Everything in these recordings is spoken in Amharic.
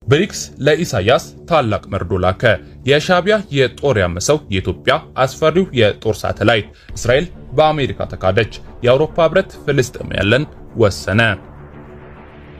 ብሪክስ ለኢሳያስ ታላቅ መርዶ ላከ። የሻቢያ የጦር ያመሰው የኢትዮጵያ አስፈሪው የጦር ሳተላይት እስራኤል በአሜሪካ ተካደች። የአውሮፓ ህብረት ፍልስጤማውያንን ወሰነ።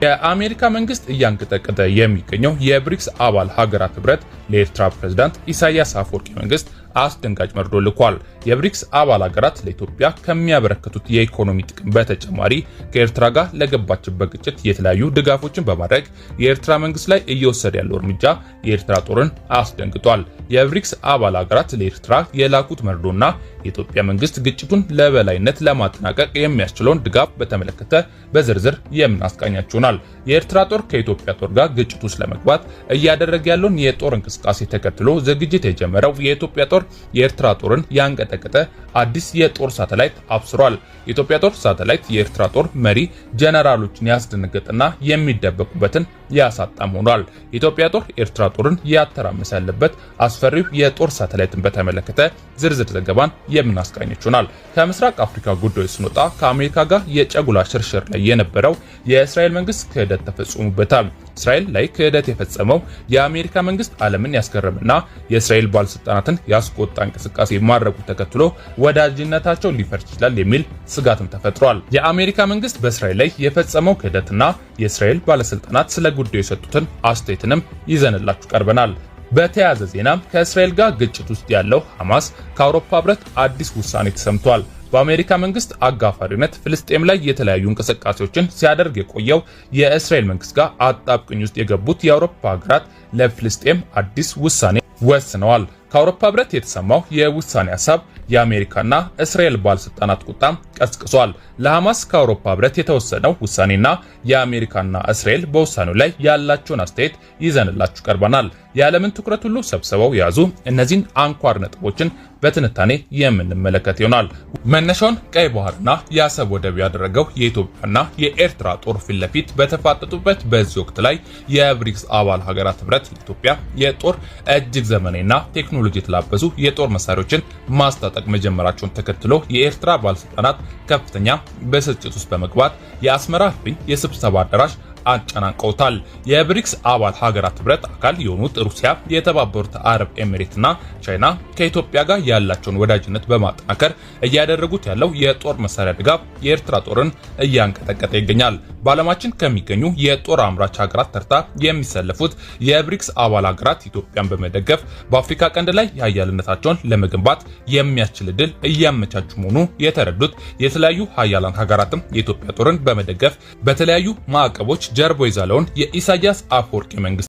የአሜሪካ መንግስት እያንቀጠቀጠ የሚገኘው የብሪክስ አባል ሀገራት ህብረት ለኤርትራ ፕሬዝዳንት ኢሳያስ አፈወርቂ መንግስት አስደንጋጭ መርዶ ልኳል። የብሪክስ አባል ሀገራት ለኢትዮጵያ ከሚያበረክቱት የኢኮኖሚ ጥቅም በተጨማሪ ከኤርትራ ጋር ለገባችበት ግጭት የተለያዩ ድጋፎችን በማድረግ የኤርትራ መንግስት ላይ እየወሰደ ያለው እርምጃ የኤርትራ ጦርን አስደንግጧል። የብሪክስ አባል ሀገራት ለኤርትራ የላኩት መርዶና የኢትዮጵያ መንግስት ግጭቱን ለበላይነት ለማጠናቀቅ የሚያስችለውን ድጋፍ በተመለከተ በዝርዝር የምናስቃኛችሁናል። የኤርትራ ጦር ከኢትዮጵያ ጦር ጋር ግጭት ውስጥ ለመግባት እያደረገ ያለውን የጦር እንቅስቃሴ ተከትሎ ዝግጅት የጀመረው የኢትዮጵያ ጦር የኤርትራ ጦርን ያንቀጠቀጠ አዲስ የጦር ሳተላይት አብስሯል። የኢትዮጵያ ጦር ሳተላይት የኤርትራ ጦር መሪ ጀነራሎችን ያስደነገጠና የሚደበቁበትን ያሳጣም ሆኗል። የኢትዮጵያ ጦር ኤርትራ ጦርን ያተራመሰ ያለበት አስፈሪው የጦር ሳተላይትን በተመለከተ ዝርዝር ዘገባን የምናስቃኛችሁናል። ከምስራቅ አፍሪካ ጉዳዮች ስንወጣ ከአሜሪካ ጋር የጨጉላ ሽርሽር ላይ የነበረው የእስራኤል መንግስት ክህደት ተፈጽሞበታል። እስራኤል ላይ ክህደት የፈጸመው የአሜሪካ መንግስት ዓለምን ያስገረመና የእስራኤል ባለስልጣናትን ያስቆጣ እንቅስቃሴ ማድረጉን ተከትሎ ወዳጅነታቸው ሊፈርስ ይችላል የሚል ስጋትም ተፈጥሯል። የአሜሪካ መንግስት በእስራኤል ላይ የፈጸመው ክህደትና የእስራኤል ባለስልጣናት ስለ ጉዳዩ የሰጡትን አስተያየትንም ይዘንላችሁ ቀርበናል። በተያያዘ ዜናም ከእስራኤል ጋር ግጭት ውስጥ ያለው ሐማስ ከአውሮፓ ህብረት አዲስ ውሳኔ ተሰምቷል። በአሜሪካ መንግስት አጋፋሪነት ፍልስጤም ላይ የተለያዩ እንቅስቃሴዎችን ሲያደርግ የቆየው የእስራኤል መንግስት ጋር አጣብቅኝ ውስጥ የገቡት የአውሮፓ ሀገራት ለፍልስጤም አዲስ ውሳኔ ወስነዋል። ከአውሮፓ ህብረት የተሰማው የውሳኔ ሐሳብ የአሜሪካና እስራኤል ባለስልጣናት ቁጣም ቀስቅሷል። ለሐማስ ከአውሮፓ ህብረት የተወሰነው ውሳኔና የአሜሪካና እስራኤል በውሳኔው ላይ ያላቸውን አስተያየት ይዘንላችሁ ቀርበናል። የዓለምን ትኩረት ሁሉ ሰብስበው የያዙ እነዚህን አንኳር ነጥቦችን በትንታኔ የምንመለከት ይሆናል። መነሻውን ቀይ ባህርና የአሰብ ወደብ ያደረገው የኢትዮጵያና የኤርትራ ጦር ፊት ለፊት በተፋጠጡበት በዚህ ወቅት ላይ የብሪክስ አባል ሀገራት ህብረት ኢትዮጵያ የጦር እጅግ ዘመናዊና ቴክኖሎጂ የተላበሱ የጦር መሳሪያዎችን ማስታጠቅ መጀመራቸውን ተከትሎ የኤርትራ ባለስልጣናት ከፍተኛ ብስጭት ውስጥ በመግባት የአስመራ ህብኝ የስብሰባ አዳራሽ አጨናንቀውታል። የብሪክስ አባል ሀገራት ህብረት አካል የሆኑት ሩሲያ፣ የተባበሩት አረብ ኤሚሬትና ቻይና ከኢትዮጵያ ጋር ያላቸውን ወዳጅነት በማጠናከር እያደረጉት ያለው የጦር መሳሪያ ድጋፍ የኤርትራ ጦርን እያንቀጠቀጠ ይገኛል። በዓለማችን ከሚገኙ የጦር አምራች ሀገራት ተርታ የሚሰለፉት የብሪክስ አባል ሀገራት ኢትዮጵያን በመደገፍ በአፍሪካ ቀንድ ላይ የኃያልነታቸውን ለመገንባት የሚያስችል ዕድል እያመቻቹ መሆኑ የተረዱት የተለያዩ ኃያላን ሀገራትም የኢትዮጵያ ጦርን በመደገፍ በተለያዩ ማዕቀቦች ጀርቦ ይዛለውን የኢሳያስ አፈወርቂ መንግስት